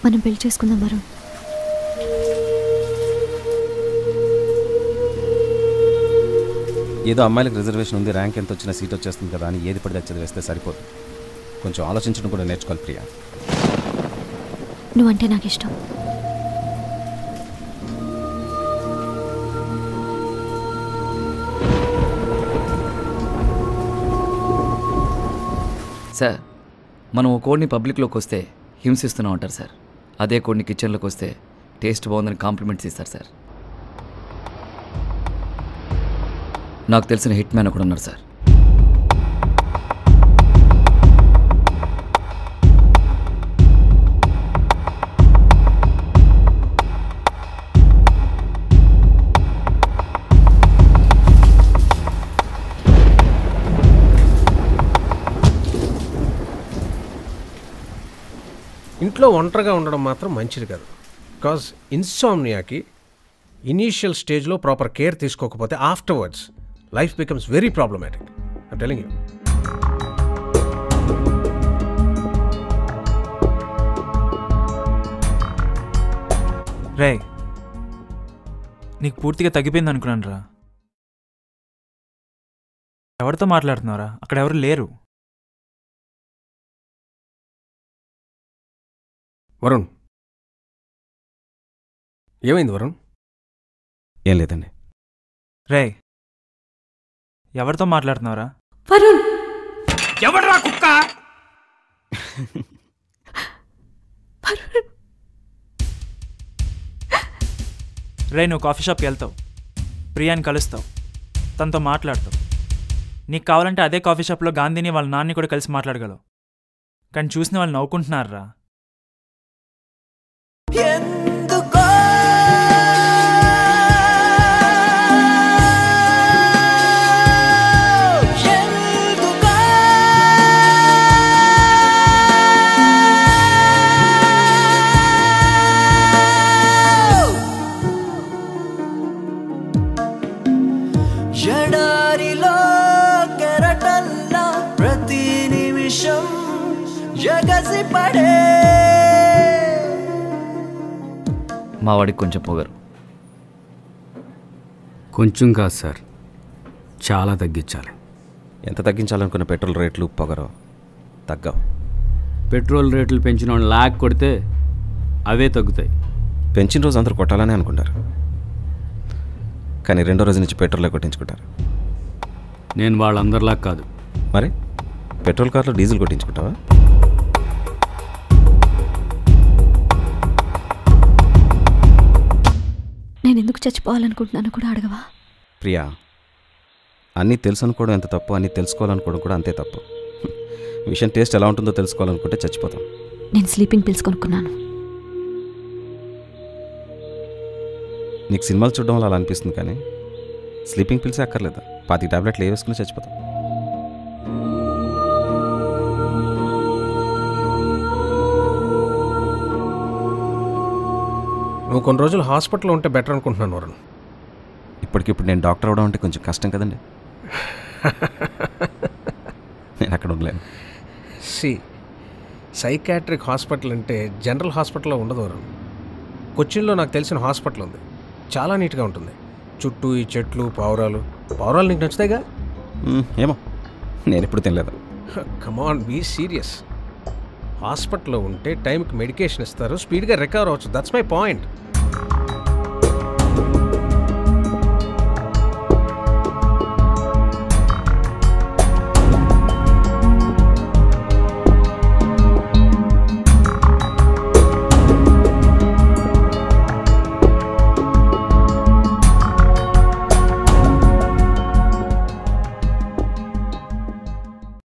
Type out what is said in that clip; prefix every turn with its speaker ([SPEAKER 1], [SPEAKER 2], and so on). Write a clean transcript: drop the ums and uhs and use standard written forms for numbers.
[SPEAKER 1] మనం పెళ్లి చేసుకుందాం వరుణ్.
[SPEAKER 2] ఏదో అమ్మాయిలకు రిజర్వేషన్ ఉంది, ర్యాంక్ ఎంత వచ్చినా సీట్ వచ్చేస్తుంది కదా అని ఏది పడితే చదివేస్తే సరిపోదు. కొంచెం ఆలోచించడం కూడా నేర్చుకోవాలి ప్రియా.
[SPEAKER 1] నువ్వంటే నాకు ఇష్టం.
[SPEAKER 3] సార్, మనం ఓ కోడ్ని పబ్లిక్లోకి వస్తే హింసిస్తూనే ఉంటారు సార్. అదే కోడ్ని కిచెన్లోకి వస్తే టేస్ట్ బాగుందని కాంప్లిమెంట్స్ ఇస్తారు సార్. నాకు తెలిసిన హిట్ మ్యాన్ ఒకడు ఉన్నారు సార్.
[SPEAKER 4] ఇంట్లో ఒంటరిగా ఉండడం మాత్రం మంచిది కాదు. బికాజ్ ఇన్సామ్నియాకి ఇనీషియల్ స్టేజ్లో ప్రాపర్ కేర్ తీసుకోకపోతే afterwards life becomes very problematic. I'm telling you.
[SPEAKER 5] రే, నీకు పూర్తిగా తగ్గిపోయింది అనుకున్నాను రా. ఎవరితో మాట్లాడుతున్నారా? అక్కడ ఎవరు లేరు.
[SPEAKER 4] వరుణ్, ఏమైంది వరుణ్?
[SPEAKER 2] ఏం లేదండి.
[SPEAKER 5] రే, ఎవరితో మాట్లాడుతున్నారా?
[SPEAKER 1] వరుణ్,
[SPEAKER 5] ఎవడ్రా కుక్క? రే, నువ్వు కాఫీ షాప్కి వెళ్తావు, ప్రియాని కలుస్తావు, తనతో మాట్లాడతావు. నీకు కావాలంటే అదే కాఫీ షాప్లో గాంధీని వాళ్ళ నాన్ని కూడా కలిసి మాట్లాడగలవు. కానీ చూసిన వాళ్ళు నవ్వుకుంటున్నారా?
[SPEAKER 3] మా వాడికి కొంచెం పొగరు.
[SPEAKER 6] కొంచెం కాదు సార్, చాలా తగ్గించాలి.
[SPEAKER 2] ఎంత తగ్గించాలనుకున్న పెట్రోల్ రేట్లు పొగరో తగ్గవు.
[SPEAKER 6] పెట్రోల్ రేట్లు పెంచిన వాళ్ళు లాక్ కొడితే అవే తగ్గుతాయి.
[SPEAKER 2] పెంచిన రోజు అందరూ కొట్టాలని అనుకుంటారు, కానీ రెండో రోజు నుంచి పెట్రోలే కొట్టించుకుంటారు.
[SPEAKER 6] నేను వాళ్ళందరిలా కాదు.
[SPEAKER 2] మరి పెట్రోల్ కార్లో డీజిల్ కొట్టించుకుంటావా?
[SPEAKER 1] నేను ఎందుకు చచ్చిపోవాలనుకుంటున్నాను కూడా అడగవా?
[SPEAKER 2] ప్రియా, అన్నీ తెలుసు అనుకోవడం ఎంత తప్పు, అన్నీ తెలుసుకోవాలనుకోవడం కూడా అంతే తప్పు. విషయం టేస్ట్ ఎలా ఉంటుందో తెలుసుకోవాలనుకుంటే చచ్చిపోతాం.
[SPEAKER 1] నేను స్లీపింగ్ పిల్స్ కొనుక్కున్నాను.
[SPEAKER 2] నీకు సినిమాలు చూడడం వల్ల అలా అనిపిస్తుంది, కానీ స్లీపింగ్ పిల్సే అక్కర్లేదు. 5 టాబ్లెట్లు వేసుకుని చచ్చిపోతాం.
[SPEAKER 4] నువ్వు కొన్ని రోజులు హాస్పిటల్లో ఉంటే బెటర్ అనుకుంటున్నాను వరుణ్.
[SPEAKER 2] ఇప్పటికిప్పుడు నేను డాక్టర్ అవడం అంటే కొంచెం కష్టం కదండి. నేను అక్కడ ఉండలేను.
[SPEAKER 4] సైకాట్రిక్ హాస్పిటల్ అంటే జనరల్ హాస్పిటల్లో ఉండదు వరుణ్. కొచ్చిన్లో నాకు తెలిసిన హాస్పిటల్ ఉంది, చాలా నీట్గా ఉంటుంది. చుట్టూ ఈ చెట్లు, పావురాలు నీకు నచ్చుతాయిగా?
[SPEAKER 2] ఏమో, నేను ఎప్పుడు తినలేదు.
[SPEAKER 4] కమాన్, బీ సీరియస్. హాస్పిటల్లో ఉంటే టైంకి మెడికేషన్ ఇస్తారు, స్పీడ్గా రికవర్ అవ్వచ్చు. That's my point.